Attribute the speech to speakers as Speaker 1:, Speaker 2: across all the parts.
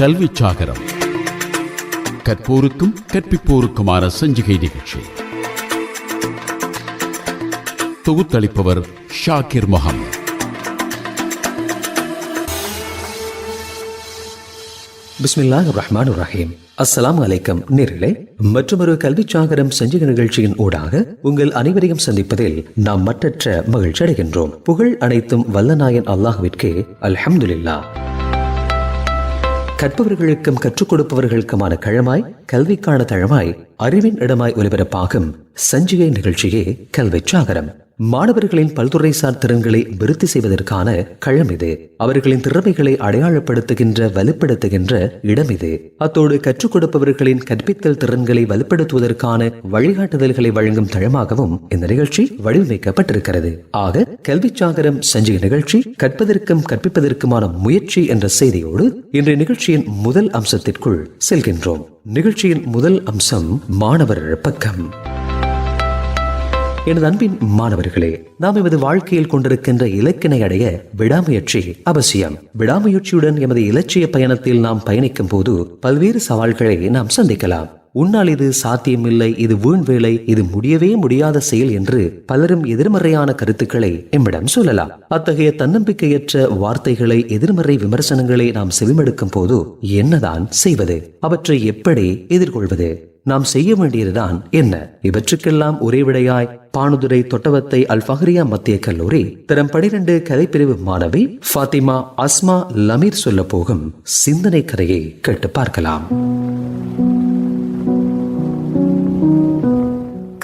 Speaker 1: கல்வி சாகரம். கற்போருக்கும் கற்பிப்போருக்குமான சஞ்சிகை நிகழ்ச்சி. தொகுத்தளிப்பவர் ஷாகிர் முகமது.
Speaker 2: பிஸ்மில்லாஹிர் ரஹ்மானிர் ரஹீம். அஸ்ஸலாமு அலைக்கும் நேர்களே, மற்றொரு கல்வி சாகரம் சஞ்சிகை நிகழ்ச்சியின் ஊடாக உங்கள் அனைவரையும் சந்திப்பதில் நாம் மற்றற்ற மகிழ்ச்சி அடைகின்றோம். புகழ் அனைத்தும் வல்லநாயன் அல்லாஹ்விற்கே அல்ஹம்துலில்லாஹ். கற்பவர்களுக்கும் கற்றுக் கொடுப்பவர்களுக்குமான களமாய், கல்விக்கான தளமாய், அறிவின் இடமாய் ஒலிபரப்பாகும் சஞ்சிகை நிகழ்ச்சியே கல்வி சாகரம். மாணவர்களின் பல்துறைசார் திறன்களை விருத்தி செய்வதற்கான களம் இது. அவர்களின் திறமைகளை அடையாளப்படுத்துகின்ற, வலுப்படுத்துகின்ற இடம் இது. அத்தோடு கற்றுக் கொடுப்பவர்களின் கற்பித்தல் திறன்களை வலுப்படுத்துவதற்கான வழிகாட்டுதல்களை வழங்கும் தளமாகவும் இந்த நிகழ்ச்சி வடிவமைக்கப்பட்டிருக்கிறது. ஆக கல்வி சாகரம் சஞ்சிகை நிகழ்ச்சி கற்பதற்கும் கற்பிப்பதற்குமான முயற்சி என்ற செய்தியோடு இன்றைய நிகழ்ச்சியின் முதல் அம்சத்திற்குள் செல்கின்றோம். நிகழ்ச்சியின் முதல் அம்சம் மாணவர் பக்கம். எனது அன்பின் மாணவர்களே, நாம் எமது வாழ்க்கையில் கொண்டிருக்கின்ற இலக்கினை அடைய விடாமுயற்சி அவசியம். விடாமுயற்சியுடன் எமது இலட்சிய பயணத்தில் நாம் பயணிக்கும் போது பல்வேறு சவால்களை நாம் சந்திக்கலாம். உன்னால் இது சாத்தியமில்லை, இது வீண் வேலை, இது முடியவே முடியாத செயல் என்று பலரும் எதிர்மறையான கருத்துக்களை எம்மிடம் சொல்லலாம். அத்தகைய தன்னம்பிக்கையற்ற வார்த்தைகளை, எதிர்மறை விமர்சனங்களை நாம் செவிமடுக்கும் போது என்னதான் செய்வது? அவற்றை எப்படி எதிர்கொள்வது? நாம் செய்ய வேண்டியதுதான் என்ன? இவற்றுக்கெல்லாம் ஒரே விடையாய் பானுதுரை தொட்டவத்தை அல் ஃபஹ்ரியா மத்திய கல்லூரி தரம் 12 கலைப்பிரிவு மாணவி ஃபாத்திமா அஸ்மா லமீர் சொல்ல போகும் சிந்தனை கதையை கேட்டு பார்க்கலாம்.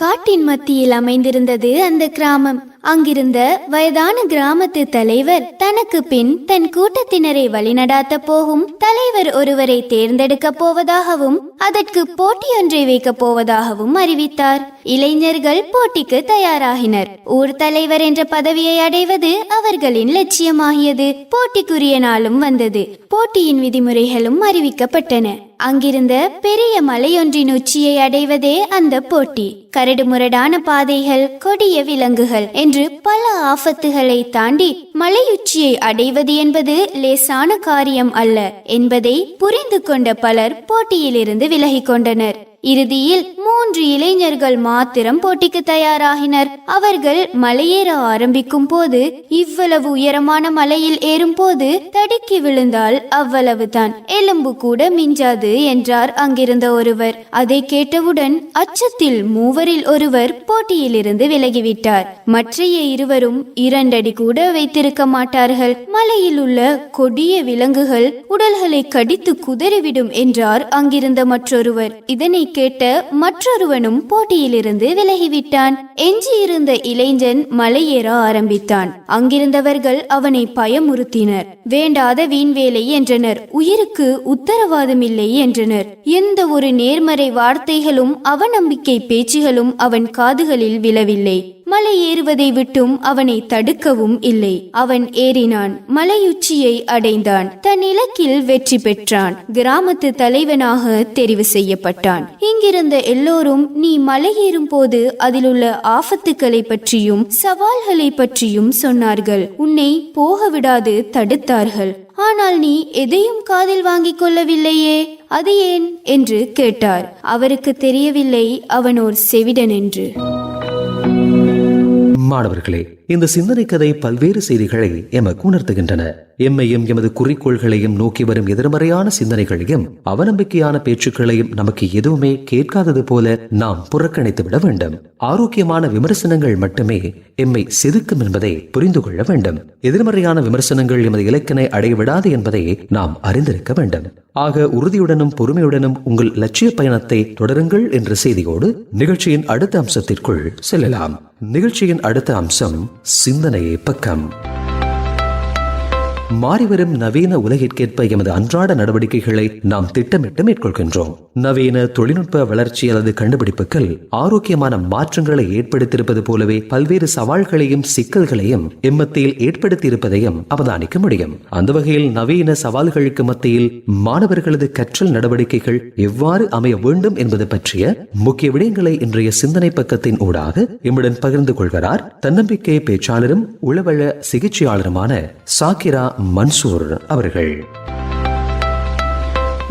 Speaker 3: காட்டின் மத்தியில் அமைந்திருந்தது அந்த கிராமம். அங்கிருந்த வயதான கிராமத்து தலைவர் தனக்கு பின் தன் கூட்டத்தினரை வழிநடாத்த போகும் தலைவர் ஒருவரை தேர்ந்தெடுக்க போவதாகவும் அதற்கு போட்டியொன்றை வைக்க போவதாகவும் அறிவித்தார். இளைஞர்கள் போட்டிக்கு தயாராகினர். ஊர் தலைவர் என்ற பதவியை அடைவது அவர்களின் லட்சியமாகியது. போட்டிக்குரிய நாளும் வந்தது. போட்டியின் விதிமுறைகளும் அறிவிக்கப்பட்டன. அங்கிருந்த பெரிய மலையொன்றின் உச்சியை அடைவதே அந்த போட்டி. கரடு முரடான பாதைகள், கொடிய விலங்குகள் என்று பல ஆபத்துகளை தாண்டி மலையுச்சியை அடைவது என்பது லேசான காரியம் அல்ல என்பதை புரிந்து கொண்ட பலர் போட்டியிலிருந்து விலகிக் கொண்டனர். இறுதியில் 3 இளைஞர்கள் மாத்திரம் போட்டிக்கு தயாராகினர். அவர்கள் மலையேற ஆரம்பிக்கும் போது, இவ்வளவு உயரமான மலையில் ஏறும் போது தடுக்கி விழுந்தால் அவ்வளவுதான், எலும்பு கூட மிஞ்சாது என்றார் அங்கிருந்த ஒருவர். அதை கேட்டவுடன் அச்சத்தில் மூவரில் ஒருவர் போட்டியிலிருந்து விலகிவிட்டார். மற்றைய இருவரும் 2 அடி கூட வைத்திருக்க மாட்டார்கள். மலையில் உள்ள கொடிய விலங்குகள் உடல்களை கடித்து குதறிவிடும் என்றார் அங்கிருந்த மற்றொருவர். இதனை கேட்ட மற்றொருவனும் போட்டியிலிருந்து விலகிவிட்டான். எஞ்சியிருந்த இளைஞன் மலையேற ஆரம்பித்தான். அங்கிருந்தவர்கள் அவனை பயமுறுத்தினர். வேண்டாத வீண்வேலை என்றனர். உயிருக்கு உத்தரவாதம் இல்லை என்றனர். எந்த ஒரு நேர்மறை வார்த்தைகளும் அவநம்பிக்கை பேச்சுகளும் அவன் காதுகளில் விழவில்லை. மலை ஏறுவதை விட்டும் அவனை தடுக்கவும் இல்லை. அவன் ஏறினான். மலையுச்சியை அடைந்தான். தன் இலக்கில் வெற்றி பெற்றான். கிராமத்து தலைவனாக தெரிவு செய்யப்பட்டான். இங்கிருந்த எல்லோரும் நீ மலை ஏறும் போது அதில் உள்ள ஆபத்துக்களை பற்றியும் சவால்களை பற்றியும் சொன்னார்கள். உன்னை போக விடாது தடுத்தார்கள். ஆனால் நீ எதையும் காதில் வாங்கிக் கொள்ளவில்லையே, அது ஏன் என்று கேட்டார். அவருக்கு தெரியவில்லை அவன் ஒரு செவிடன் என்று.
Speaker 2: மாணவர்களே, இந்த சிந்தனை கதை பல்வேறு செய்திகளை எமக்கு உணர்த்துகின்றன. எம்மையும் எமது குறிக்கோள்களையும் நோக்கி வரும் எதிர்மறையான சிந்தனைகளையும் அவநம்பிக்கையான பேச்சுக்களையும் நமக்கு எதுவுமே கேட்காதது போல நாம் புறக்கணித்து விட வேண்டும். ஆரோக்கியமான விமர்சனங்கள் மட்டுமே எம்மை செதுக்கும் என்பதை புரிந்து கொள்ள வேண்டும். எதிர்மறையான விமர்சனங்கள் எமது இலக்கினை அடையவிடாது என்பதை நாம் அறிந்திருக்க வேண்டும். ஆக உறுதியுடனும் பொறுமையுடனும் உங்கள் லட்சிய பயணத்தை தொடருங்கள் என்ற செய்தியோடு நிகழ்ச்சியின் அடுத்த அம்சத்திற்குள் செல்லலாம். நிகழ்ச்சியின் அடுத்த அம்சம் சிந்தனை பக்கம். மாறிவரும் நவீன உலகிற்கேற்ப எமது அன்றாட நடவடிக்கைகளை நாம் திட்டமிட்டு மேற்கொள்கின்றோம். நவீன தொழில்நுட்ப வளர்ச்சி அல்லது கண்டுபிடிப்புகள் ஆரோக்கியமான மாற்றங்களை ஏற்படுத்தியிருப்பது போலவே பல்வேறு சவால்களையும் சிக்கல்களையும் எம்மத்தியில் ஏற்படுத்தி இருப்பதையும் அவதானிக்க முடியும். அந்த வகையில் நவீன சவால்களுக்கு மத்தியில் மாணவர்களது கற்றல் நடவடிக்கைகள் எவ்வாறு அமைய வேண்டும் என்பது பற்றிய முக்கிய விடயங்களை இன்றைய சிந்தனை பக்கத்தின் ஊடாக எம்முடன் பகிர்ந்து கொள்கிறார் தன்னம்பிக்கை பேச்சாளரும் உளவள சிகிச்சையாளருமான சாக்கிரா மன்சூர் அவர்கள்.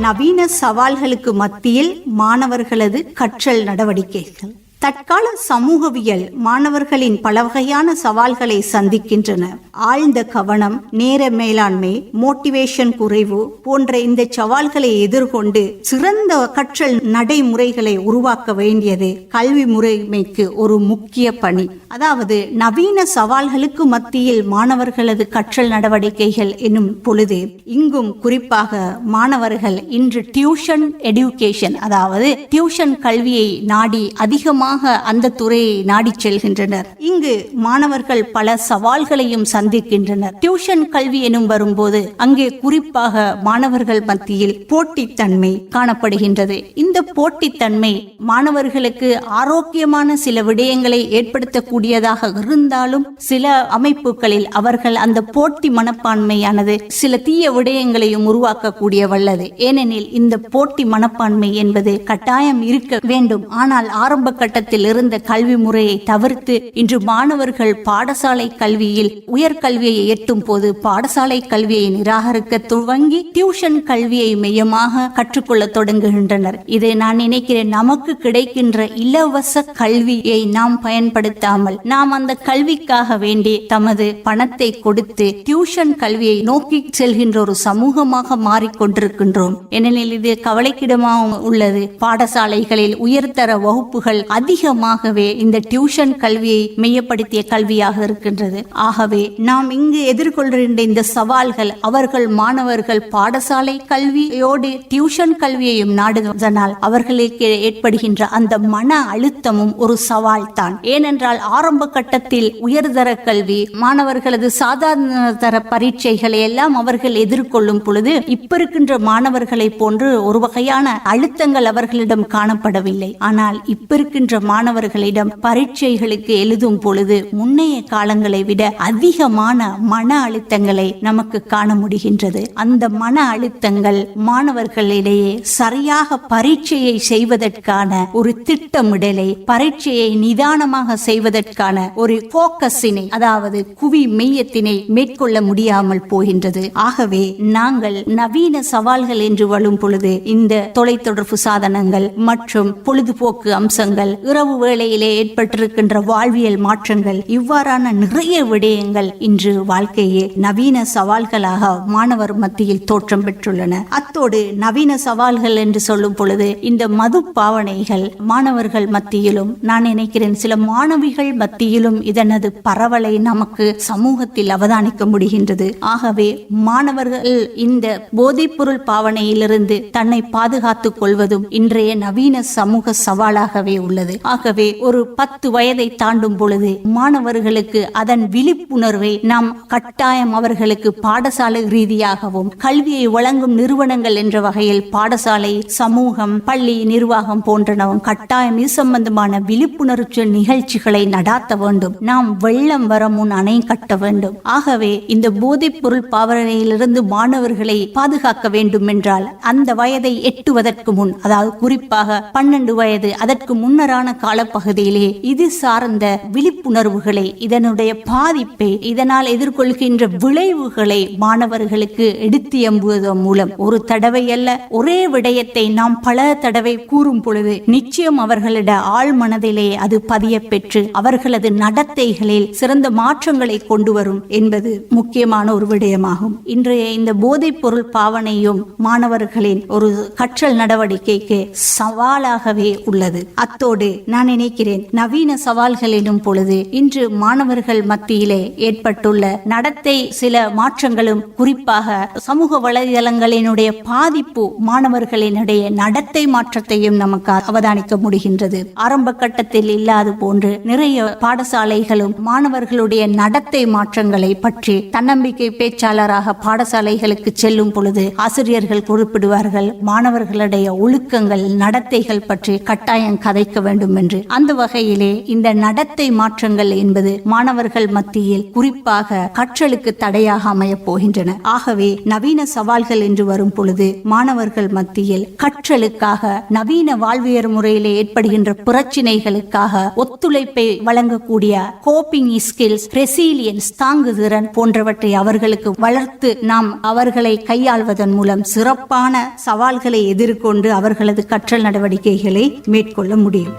Speaker 4: நவீன சவால்களுக்கு மத்தியில் மாணவர்களது கற்றல் நடவடிக்கைகள். தற்கால சமூகவியல் மாணவர்களின் பல வகையான சவால்களை சந்திக்கின்றன. ஆழ்ந்த கவனம், நேர மேலாண்மை, மோட்டிவேஷன் குறைவு போன்ற இந்த சவால்களை எதிர்கொண்டு சிறந்த கற்றல் நடைமுறைகளை உருவாக்க வேண்டியது கல்வி முறைமைக்கு ஒரு முக்கிய பணி. அதாவது நவீன சவால்களுக்கு மத்தியில் மாணவர்களது கற்றல் நடவடிக்கைகள் என்னும் பொழுது இங்கும் குறிப்பாக மாணவர்கள் இன்று டியூஷன் எடுகேஷன், அதாவது டியூஷன் கல்வியை நாடி அதிகமாக அந்த துறையை நாடி செல்கின்றனர். இங்கு மாணவர்கள் பல சவால்களையும் சந்திக்கின்றனர். டியூஷன் கல்வி எனும் வரும்போது அங்கே குறிப்பாக மாணவர்கள் மத்தியில் போட்டித்தன்மை காணப்படுகின்றது. இந்த போட்டித்தன்மை மாணவர்களுக்கு ஆரோக்கியமான சில விடயங்களை ஏற்படுத்தக்கூடியதாக இருந்தாலும் சில அமைப்புகளில் அவர்கள் அந்த போட்டி மனப்பான்மையானது சில தீய விடயங்களையும் உருவாக்கக்கூடிய வல்லது. ஏனெனில் இந்த போட்டி மனப்பான்மை என்பது கட்டாயம் இருக்க வேண்டும். ஆனால் ஆரம்ப கட்டத்தில் இருந்த கல்வி முறையை தவிர்த்து இன்று மாணவர்கள் பாடசாலை கல்வியில் உயர்கல்வியை எட்டும் போது பாடசாலை கல்வியை நிராகரிக்க துவங்கி டியூஷன் கல்வியை மையமாக கற்றுக்கொள்ள தொடங்குகின்றனர். இது நான் நினைக்கிறேன், நமக்கு கிடைக்கின்ற இலவச கல்வியை நாம் பயன்படுத்தாமல் நாம் அந்த கல்விக்காக வேண்டி தமது பணத்தை கொடுத்து டியூஷன் கல்வியை நோக்கி செல்கின்ற ஒரு சமூகமாக மாறிக்கொண்டிருக்கின்றோம். ஏனெனில் இது கவலைக்கிடமாக உள்ளது. பாடசாலைகளில் உயர்தர வகுப்புகள் அதிகமாகவே இந்த டியூஷன் கல்வியை மையப்படுத்திய கல்வியாக இருக்கின்றது. ஆகவே நாம் இங்கு எதிர்கொள்கின்ற இந்த சவால்கள் அவர்கள் மாணவர்கள் பாடசாலை கல்வியோடு டியூஷன் கல்வியையும் நாடுவதனால் அவர்களுக்கு ஏற்படுகின்ற அந்த மன அழுத்தமும் ஒரு சவால் தான். ஏனென்றால் ஆரம்ப கட்டத்தில் உயர்தர கல்வி மாணவர்களது சாதாரண தர பரீட்சைகளை எல்லாம் அவர்கள் எதிர்கொள்ளும் பொழுது இப்ப இருக்கின்ற மாணவர்களை போன்று ஒரு வகையான அழுத்தங்கள் அவர்களிடம் காணப்படவில்லை. ஆனால் இப்ப இருக்கின்ற மாணவர்களிடம் பரீட்சைகளுக்கு எழுதும் பொழுது முன்னைய காலங்களை விட அதிகமான மன அழுத்தங்களை நமக்கு காண முடிகின்றது. அந்த மன அழுத்தங்கள் மாணவர்களிடையே சரியாக பரீட்சையை செய்வதற்கான ஒரு திட்டமிடலை, பரீட்சையை நிதானமாக செய்வதற்கான ஒரு போக்கஸினை, அதாவது குவி மெய்யத்தினை மேற்கொள்ள முடியாமல் போகின்றது. ஆகவே நாங்கள் நவீன சவால்கள் என்று வரும் பொழுது இந்த தொலைத்தொடர்பு சாதனங்கள் மற்றும் பொழுதுபோக்கு அம்சங்கள், இரவு வேளையிலே ஏற்பட்டிருக்கின்ற வாழ்வியல் மாற்றங்கள், இவ்வாறான நிறைய விடயங்கள் இன்று வாழ்க்கையே நவீன சவால்களாக மாணவர் மத்தியில் தோற்றம் பெற்றுள்ளன. அத்தோடு நவீன சவால்கள் என்று சொல்லும் பொழுது இந்த மது பாவனைகள் மாணவர்கள் மத்தியிலும், நான் நினைக்கிறேன் சில மாணவிகள் மத்தியிலும் இதனது பரவலை நமக்கு சமூகத்தில் அவதானிக்க முடிகின்றது. ஆகவே மாணவர்கள் இந்த போதைப்பொருள் பாவனையிலிருந்து தன்னை பாதுகாத்துக் கொள்வதும் இன்றைய நவீன சமூக சவாலாகவே உள்ளது. ஆகவே ஒரு 10 வயதை தாண்டும் பொழுது மாணவர்களுக்கு அதன் விழிப்புணர்வை நாம் கட்டாயம் அவர்களுக்கு பாடசாலை ரீதியாகவும் கல்வியை வழங்கும் நிறுவனங்கள் என்ற வகையில் பாடசாலை, சமூகம், பள்ளி நிர்வாகம் போன்றனவும் கட்டாயம் இது சம்பந்தமான விழிப்புணர்வு நிகழ்ச்சிகளை நடாத்த வேண்டும். நாம் வெள்ளம் வர முன் அணை கட்ட வேண்டும். ஆகவே இந்த போதைப் பொருள் பாவனையிலிருந்து மாணவர்களை பாதுகாக்க வேண்டும் என்றால் அந்த வயதை எட்டுவதற்கு முன், அதாவது குறிப்பாக 12 வயது அதற்கு முன்னரான காலப்பகுதியிலே இது சார்ந்த விழிப்புணர்வுகளை, இதனுடைய பாதிப்பை, இதனால் எதிர்கொள்கின்ற விளைவுகளை மாணவர்களுக்கு எடுத்து எம்புவதன் மூலம் ஒரு தடவை அல்ல, ஒரே விடயத்தை நாம் பல தடவை கூறும் பொழுது நிச்சயம் அவர்களிட ஆழ் மனதிலே அது பதிய பெற்று அவர்களது நடத்தைகளில் சிறந்த மாற்றங்களை கொண்டு வரும் என்பது முக்கியமான ஒரு விடயமாகும். இன்றைய இந்த போதைப் பொருள் பாவனையும் மாணவர்களின் ஒரு கற்றல் நடவடிக்கைக்கு சவாலாகவே உள்ளது. அத்தோடு நான் நினைக்கிறேன் நவீன சவால்கள் எனும் பொழுது இன்று மாணவர்கள் மத்தியிலே ஏற்பட்டுள்ள நடத்தை சில மாற்றங்களும், குறிப்பாக சமூக வலைதளங்களினுடைய பாதிப்பு மாணவர்களினுடைய நடத்தை மாற்றத்தையும் நமக்கு அவதானிக்க முடிகின்றது. ஆரம்ப கட்டத்தில் இல்லாது போன்று நிறைய பாடசாலைகளும் மாணவர்களுடைய நடத்தை மாற்றங்களை பற்றி தன்னம்பிக்கை பேச்சாளராக பாடசாலைகளுக்கு செல்லும் பொழுது ஆசிரியர்கள் குறிப்பிடுவார்கள், மாணவர்களுடைய ஒழுக்கங்கள், நடத்தைகள் பற்றி கட்டாயம் கதைக்க வேண்டும் வேண்டும் என்று. அந்த வகையிலே இந்த நடத்தை மாற்றங்கள் என்பது மாணவர்கள் மத்தியில் குறிப்பாக கற்றலுக்கு தடையாக அமையப் போகின்றன. ஆகவே நவீன சவால்கள் என்று வரும் பொழுது மாணவர்கள் மத்தியில் கற்றலுக்காக நவீன வாழ்வியல் முறையிலே ஏற்படுகின்ற பிரச்சினைகளுக்காக ஒத்துழைப்பை வழங்கக்கூடிய கோப்பிங் ஸ்கில்ஸ், ரெசிலியன்ஸ், தாங்குதிறன் போன்றவற்றை அவர்களுக்கு வளர்த்து நாம் அவர்களை கையாள்வதன் மூலம் சிறப்பான சவால்களை எதிர்கொண்டு அவர்களது கற்றல் நடவடிக்கைகளை மேற்கொள்ள முடியும்.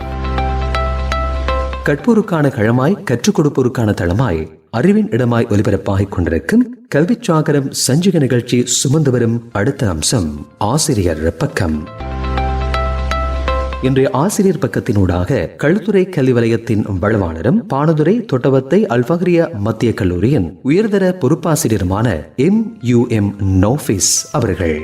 Speaker 2: கற்போருக்கான களமாய், கற்றுக் கொடுப்போருக்கான தளமாய், அறிவின் இடமாய் ஒலிபரப்பாகிக் கொண்டிருக்கும் கல்வி சாகரம் சஞ்சிகை நிகழ்ச்சி சுமந்து வரும் அடுத்த அம்சம் ஆசிரியர் பக்கம். இன்றைய ஆசிரியர் பக்கத்தினூடாக களுத்துறை கல்வி வலயத்தின் வளவாளரும் பானதுரை தொட்டவத்தை அல்பஹ்ரியா மத்திய கல்லூரியின் உயர்தர பொறுப்பாசிரியருமான MUM நௌஃபிஸ் அவர்கள்.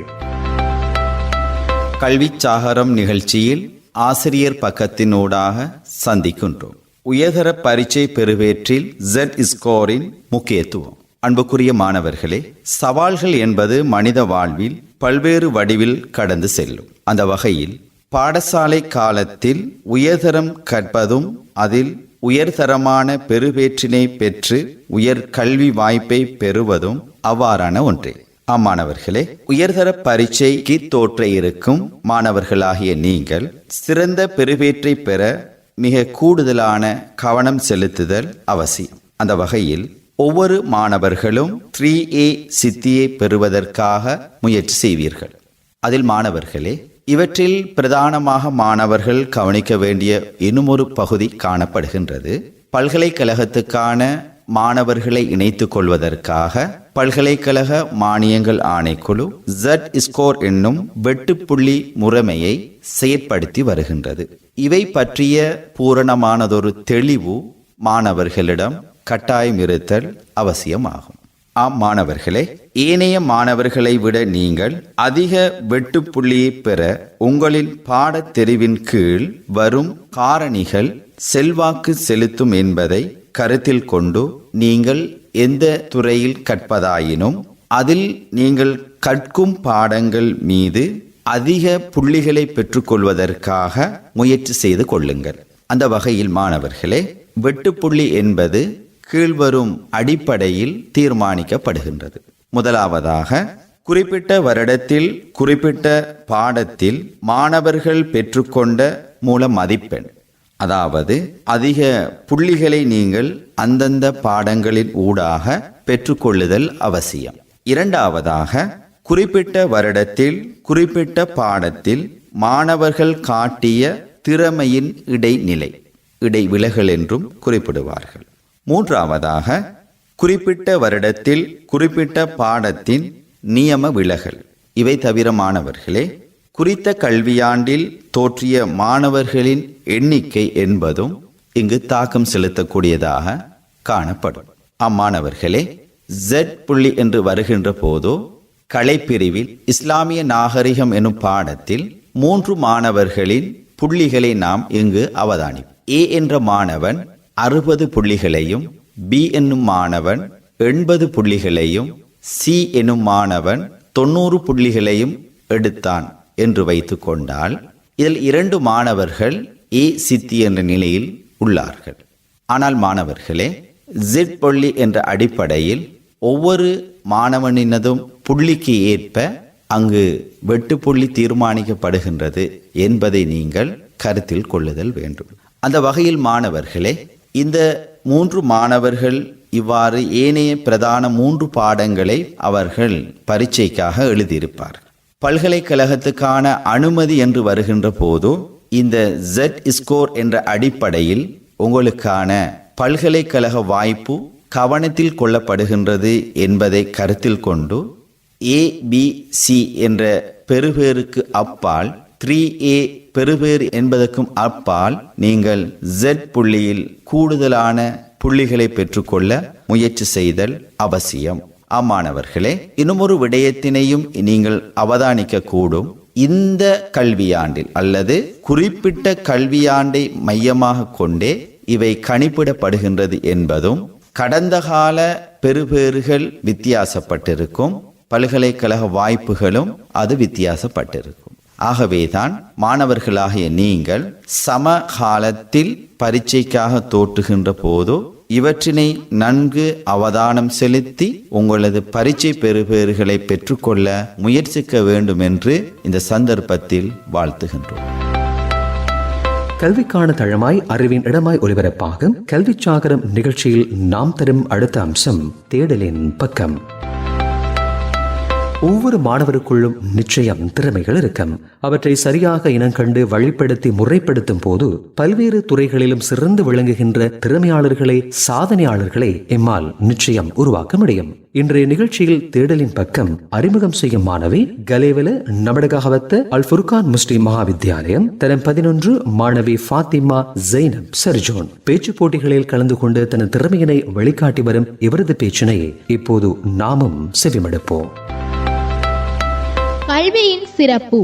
Speaker 5: கல்வி சாகரம் நிகழ்ச்சியில் ஆசிரியர் பக்கத்தினூடாக சந்திக்கின்றோம். உயர்தர பரீட்சை பெறுவேற்றில் Z-ஸ்கோரின் முக்கியத்துவம். அன்புக்குரிய மாணவர்களே, சவால்கள் என்பது மனித வாழ்வில் பல்வேறு வடிவில் கடந்து செல்லும். அந்த வகையில் பாடசாலை காலத்தில் உயர்தரம் கற்பதும் அதில் உயர்தரமான பெறுவேற்றினை பெற்று உயர் கல்வி வாய்ப்பை பெறுவதும் அவ்வாறான ஒன்றே. மாணவர்களே, உயர்தர பரீட்சைக்கு தோற்ற இருக்கும் மாணவர்களாகிய நீங்கள் சிறந்த பெறுவேற்றை பெற மிக கூடுதலான கவனம் செலுத்துதல் அவசியம். அந்த வகையில் ஒவ்வொரு மாணவர்களும் 3A சித்தியை பெறுவதற்காக முயற்சி செய்வீர்கள். அதில் மாணவர்களே, இவற்றில் பிரதானமாக மாணவர்கள் கவனிக்க வேண்டிய இன்னுமொரு பகுதி காணப்படுகின்றது. பல்கலைக்கழகத்துக்கான மாணவர்களை இணைத்துக் கொள்வதற்காக பல்கலைக்கழக மானியங்கள் ஆணைக்குழு Z-ஸ்கோர் என்னும் வெட்டுப்புள்ளி முறைமையை செயற்படுத்தி வருகின்றது. இவை பற்றிய பூரணமானதொரு தெளிவு மாணவர்களிடம் கட்டாயம் இருத்தல் அவசியமாகும். மாணவர்களே, ஏனைய மாணவர்களை விட நீங்கள் அதிக வெட்டுப்புள்ளியை பெற உங்களின் பாடத்தெரிவின் கீழ் வரும் காரணிகள் செல்வாக்கு செலுத்தும் என்பதை கருத்தில் கொண்டு நீங்கள் எந்த துறையில் கற்பதாயினும் அதில் நீங்கள் கற்கும் பாடங்கள் மீது அதிக புள்ளிகளை பெற்றுக்கொள்வதற்காக முயற்சி செய்து கொள்ளுங்கள். அந்த வகையில் மாணவர்களே, வெட்டுப்புள்ளி என்பது கீழ்வரும் அடிப்படையில் தீர்மானிக்கப்படுகின்றது. முதலாவதாக, குறிப்பிட்ட வருடத்தில் குறிப்பிட்ட பாடத்தில் மாணவர்கள் பெற்றுக்கொண்ட மூல மதிப்பெண், அதாவது அதிக புள்ளிகளை நீங்கள் அந்தந்த பாடங்களின் ஊடாக பெற்றுக்கொள்ளுதல் அவசியம். இரண்டாவதாக, குறிப்பிட்ட வருடத்தில் குறிப்பிட்ட பாடத்தில் மாணவர்கள் காட்டிய திறமையின் இடைநிலை, இடைவிலகல் என்றும் குறிப்பிடுவார்கள். மூன்றாவதாக, குறிப்பிட்ட வருடத்தில் குறிப்பிட்ட பாடத்தின் நியம விலகல். இவை தவிர மாணவர்களே, குறித்த கல்வியாண்டில் தோற்றிய மாணவர்களின் எண்ணிக்கை என்பதும் இங்கு தாக்கம் செலுத்தக்கூடியதாக காணப்படும். அம்மாணவர்களே, Z புள்ளி என்று வருகின்ற போதோ கலைப்பிரிவில் இஸ்லாமிய நாகரிகம் எனும் பாடத்தில் 3 மாணவர்களின் புள்ளிகளை நாம் இங்கு அவதானிப்போம். A என்ற மாணவன் 60 புள்ளிகளையும், B என்னும் மாணவன் 80 புள்ளிகளையும், C என்னும் மாணவன் 90 புள்ளிகளையும் எடுத்தான் என்று வைத்துக் கொண்டால், இதில் 2 மாணவர்கள் A சித்தி என்ற நிலையில் உள்ளார்கள். ஆனால் மாணவர்களே, Z புள்ளி என்ற அடிப்படையில் ஒவ்வொரு மாணவனினதும் புள்ளிக்கு ஏற்ப அங்கு வெட்டுப்புள்ளி தீர்மானிக்கப்படுகின்றது என்பதை நீங்கள் கருத்தில் கொள்ளுதல் வேண்டும். அந்த வகையில் மாணவர்களே, இந்த 3 மாணவர்கள் இவ்வாறு ஏனைய பிரதான 3 பாடங்களை அவர்கள் பரீட்சைக்காக எழுதியிருப்பார்கள். பல்கலைக்கழகத்துக்கான அனுமதி என்று வருகின்ற போது இந்த Z-ஸ்கோர் என்ற அடிப்படையில் உங்களுக்கான பல்கலைக்கழக வாய்ப்பு கவனத்தில் கொள்ளப்படுகின்றது என்பதை கருத்தில் கொண்டு ABC என்ற பெறுபேறுக்கு அப்பால் 3A பெறுபேறு என்பதற்கும் அப்பால் நீங்கள் Z புள்ளியில் கூடுதலான புள்ளிகளை பெற்றுக்கொள்ள முயற்சி செய்தல் அவசியம். மாணவர்களே, இன்னுமொரு விடயத்தினையும் நீங்கள் அவதானிக்க கூடும். இந்த கல்வியாண்டில் அல்லது குறிப்பிட்ட கல்வியாண்டை மையமாக கொண்டே இவை கணிப்பிடப்படுகின்றது என்பதும், கடந்த கால பெறுபேறுகள் வித்தியாசப்பட்டிருக்கும், பல்கலைக்கழக வாய்ப்புகளும் அது வித்தியாசப்பட்டிருக்கும். ஆகவேதான் மாணவர்களாகிய நீங்கள் சமகாலத்தில் பரீட்சைக்காக தோற்றுகின்ற போதோ இவற்றினை நன்கு அவதானம் செலுத்தி உங்களது பரீட்சை பெறுபேறுகளை பெற்றுக்கொள்ள முயற்சிக்க வேண்டும் என்று இந்த சந்தர்ப்பத்தில் வாழ்த்துகின்றோம்.
Speaker 2: கல்விக்கான தளமாய் அறிவின் இடமாய் ஒலிபரப்பாகும் கல்வி சாகரம் நிகழ்ச்சியில் நாம் தரும் அடுத்த அம்சம் தேடலின் பக்கம். ஒவ்வொரு மாணவருக்குள்ளும் நிச்சயம் திறமைகள் இருக்கும். அவற்றை சரியாக இனங்கண்டு வழிப்படுத்தி முறைப்படுத்தும் போது பல்வேறு துறைகளிலும் சிறந்து விளங்குகின்ற திறமையாளர்களை, சாதனையாளர்களை எம்மால் நிச்சயம் உருவாக்க முடியும். இன்றைய நிகழ்ச்சியில் தேடலின் பக்கம் அறிமுகம் செய்யும் மாணவி கலேவல நமடகாவத்த அல் ஃபுர்கான் முஸ்லிம் மகாவித்யாலயம் தரம் 11 மாணவி ஃபாத்திமா ஜெய்னப் சர்ஜோன் பேச்சு போட்டிகளில் கலந்து கொண்டு தன் திறமையினை வெளிக்காட்டி வரும் இவரது பேச்சினை இப்போது நாமும் செவிமடுப்போம்.
Speaker 6: கல்வியின் சிறப்பு.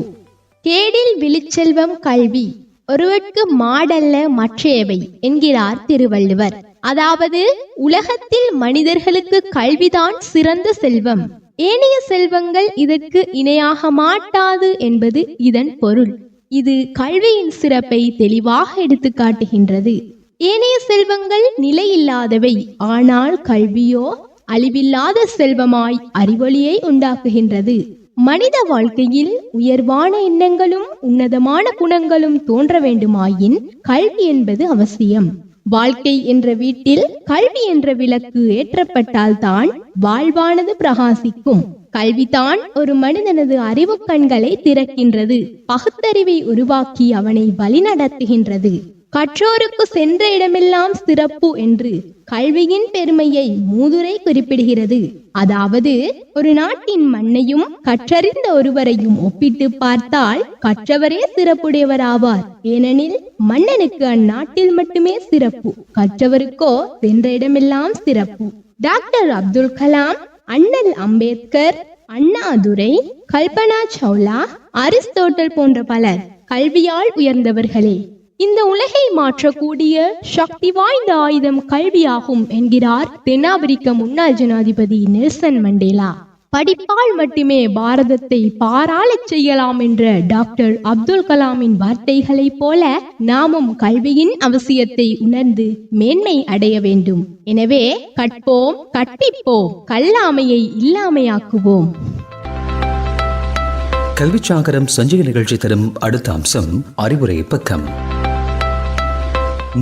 Speaker 6: கேடில் விழுச்செல்வம் கல்வி, ஒருவர்க்கு மாடல்ல மற்றையவை என்கிறார் திருவள்ளுவர். அதாவது உலகத்தில் மனிதர்களுக்கு கல்விதான் சிறந்த செல்வம், ஏனைய செல்வங்கள் இதற்கு இணையாக மாட்டாது என்பது இதன் பொருள். இது கல்வியின் சிறப்பை தெளிவாக எடுத்து காட்டுகின்றது. ஏனைய செல்வங்கள் நிலையில்லாதவை, ஆனால் கல்வியோ அழிவில்லாத செல்வமாய் அறிவொளியை உண்டாக்குகின்றது. மனித வாழ்க்கையில் உயர்வான எண்ணங்களும் உன்னதமான குணங்களும் தோன்ற வேண்டுமாயின் கல்வி என்பது அவசியம். வாழ்க்கை என்ற வீட்டில் கல்வி என்ற விளக்கு ஏற்றப்பட்டால்தான் வாழ்வானது பிரகாசிக்கும். கல்விதான் ஒரு மனிதனது அறிவு கண்களை திறக்கின்றது, பகுத்தறிவை உருவாக்கி அவனை வழிநடத்துகின்றது. கற்றோருக்கு சென்ற இடமெல்லாம் சிறப்பு என்று கல்வியின் பெருமையை மூதுரை குறிப்பிடுகிறது. அதாவது ஒரு நாட்டின் மண்ணையும் கற்றறிந்த ஒருவரையும் ஒப்பிட்டு பார்த்தால் கற்றவரே சிறப்புடையவராவார். ஏனெனில் மன்னனுக்கு அந்நாட்டில் மட்டுமே சிறப்பு, கற்றவருக்கோ சென்ற இடமெல்லாம் சிறப்பு. டாக்டர் அப்துல் கலாம், அண்ணல் அம்பேத்கர், அண்ணாதுரை, கல்பனா சாவ்லா, அரிஸ்டோட்டல் போன்ற பலர் கல்வியால் உயர்ந்தவர்களே. இந்த உலகை மாற்றக்கூடிய சக்தி வாய்ந்த ஆயுதம் கல்வியாகும் என்கிறார் தென்னாப்பிரிக்க முன்னாள் ஜனாதிபதி நெல்சன் மண்டேலா. படிப்பால் மட்டுமே பாரதத்தை பாராளச் செய்யலாம் என்ற டாக்டர் அப்துல் கலாமின் வார்த்தைகளை போல நாமும் கல்வியின் அவசியத்தை உணர்ந்து மேன்மை அடைய வேண்டும். எனவே கற்போம், கற்பிப்போம், கல்லாமையை இல்லாமையாக்குவோம்.
Speaker 2: கல்வி சாகரம் சஞ்சய நிகழ்ச்சி தரும் அடுத்த அம்சம் அறிவுரை பக்கம்.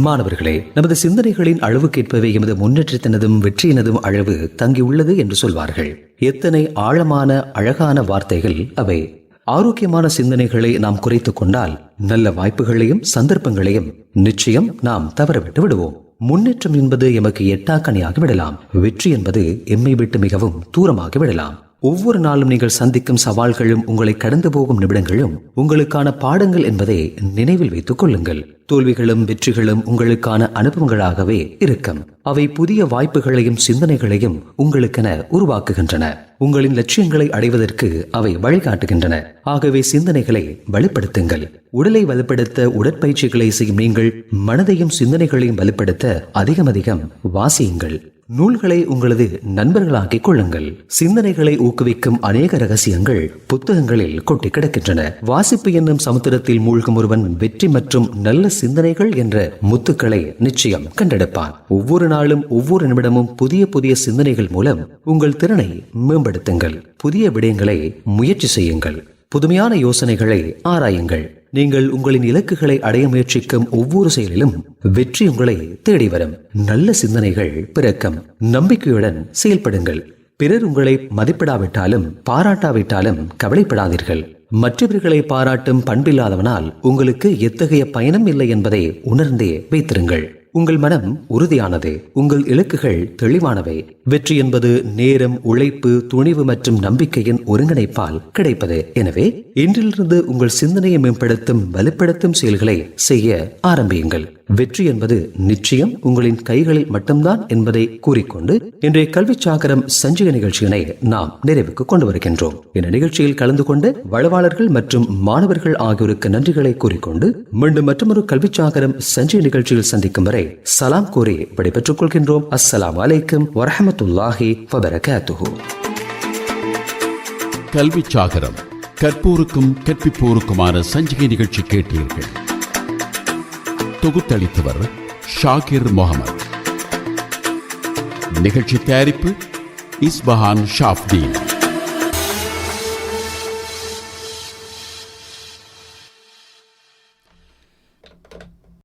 Speaker 2: மாணவர்களே, நமது சிந்தனைகளின் அளவுக்கேற்பவே எமது முன்னேற்றத்தினதும் வெற்றியினதும் அளவு தங்கியுள்ளது என்று சொல்வார்கள். எத்தனை ஆழமான அழகான வார்த்தைகள் அவை! ஆரோக்கியமான சிந்தனைகளை நாம் குறைத்துக் கொண்டால் நல்ல வாய்ப்புகளையும் சந்தர்ப்பங்களையும் நிச்சயம் நாம் தவறவிட்டு விடுவோம். முன்னேற்றம் என்பது எமக்கு எட்டாக்கணியாகி விடலாம், வெற்றி என்பது எம்மை விட்டு மிகவும் தூரமாகி விடலாம். ஒவ்வொரு நாளும் நீங்கள் சந்திக்கும் சவால்களும் உங்களை கடந்து போகும் நிமிடங்களும் உங்களுக்கான பாடங்கள் என்பதை நினைவில் வைத்துக் கொள்ளுங்கள். தோல்விகளும் வெற்றிகளும் உங்களுக்கான அனுபவங்களாகவே இருக்கும். அவை புதிய வாய்ப்புகளையும் சிந்தனைகளையும் உங்களுக்கென உருவாக்குகின்றன. உங்களின் லட்சியங்களை அடைவதற்கு அவை வழிகாட்டுகின்றன. ஆகவே சிந்தனைகளை வலுப்படுத்துங்கள். உடலை வலுப்படுத்த உடற்பயிற்சிகளை செய்யும் நீங்கள் மனதையும் சிந்தனைகளையும் வலுப்படுத்த அதிகம் வாசியுங்கள். நூல்களை உங்களது நண்பர்களாக்கிக் கொள்ளுங்கள். சிந்தனைகளை ஊக்குவிக்கும் அநேக ரகசியங்கள் புத்தகங்களில் கொட்டி கிடக்கின்றன. வாசிப்பு என்னும் சமுத்திரத்தில் மூழ்கும் ஒருவன் வெற்றி மற்றும் நல்ல சிந்தனைகள் என்ற முத்துக்களை நிச்சயம் கண்டெடுப்பான். ஒவ்வொரு நாளும் ஒவ்வொரு நிமிடமும் புதிய சிந்தனைகள் மூலம் உங்கள் திறனை மேம்படுத்துங்கள். புதிய விடயங்களை முயற்சி செய்யுங்கள். புதுமையான யோசனைகளை ஆராயுங்கள். நீங்கள் உங்களின் இலக்குகளை அடைய முயற்சிக்கும் ஒவ்வொரு செயலிலும் வெற்றி உங்களை தேடி வரும். நல்ல சிந்தனைகள் பிறக்கும். நம்பிக்கையுடன் செயல்படுங்கள். பிறர் உங்களை மதிப்பிடாவிட்டாலும் பாராட்டாவிட்டாலும் கவலைப்படாதீர்கள். மற்றவர்களை பாராட்டும் பண்பில்லாதவனால் உங்களுக்கு எத்தகைய பயனும் இல்லை என்பதை உணர்ந்தே வைத்திருங்கள். உங்கள் மனம் உறுதியானது, உங்கள் இலக்குகள் தெளிவானவை. வெற்றி என்பது நேரம், உழைப்பு, துணிவு மற்றும் நம்பிக்கையின் ஒருங்கிணைப்பால் கிடைப்பது. எனவே இன்றிலிருந்து உங்கள் சிந்தனையை மேம்படுத்தும் வலுப்படுத்தும் செயல்களை செய்ய ஆரம்பியுங்கள். வெற்றி என்பது நிச்சயம் உங்களின் கைகளில் மட்டும்தான் என்பதை கூறிக்கொண்டு இன்றைய கல்வி சாகரம் சஞ்சய நிகழ்ச்சியினை நாம் நிறைவுக்கு கொண்டு வருகின்றோம். இந்த நிகழ்ச்சியில் கலந்து கொண்டு வளவாளர்கள் மற்றும் மாணவர்கள் ஆகியோருக்கு நன்றிகளை கூறிக்கொண்டு மீண்டும் மற்றொரு கல்வி சாகரம் சஞ்சய நிகழ்ச்சியில் சந்திக்கும் வரை சலாம் கூறி விடைபெற்றுக் கொள்கின்றோம். அஸ்ஸலாமு அலைக்கும் வரஹ்மத்துல்லாஹி வபரகாத்துஹு.
Speaker 1: கல்வி சாகரம் கற்போருக்கும் கற்பிப்போருக்குமான சஞ்சிகை நிகழ்ச்சி கேட்டீர்கள். தொகுத்தளித்தவர் ஷாகிர் முகமது. நிகழ்ச்சி தயாரிப்பு இஸ்பஹான் ஷாஃப்டி.